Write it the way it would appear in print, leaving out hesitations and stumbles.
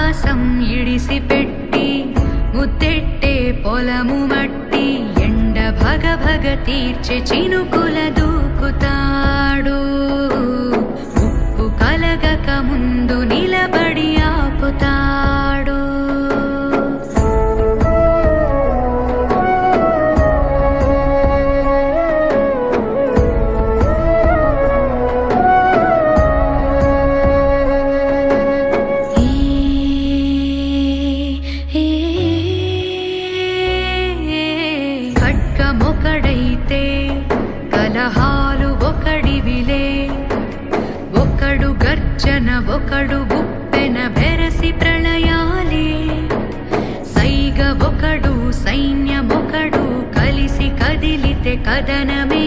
ఆకాశం ఇడిసిపెట్టి ముద్దెట్టే పొలము మట్టి ఎండ భగ భగ తీర్చే చినుకుల దూకుతాడు. ఉప్పు కలగక ముందు నిలబడి ఆపుతాడు. ఖడ్గమొకడైతే కలహాలు ఒకడివిలే, ఒకడు గర్జన ఒకడు ఉప్పెన బెరసి ప్రళయాలే. సైగ ఒకడు సైన్యమొకడు కలిసి కదిలితే కదనమే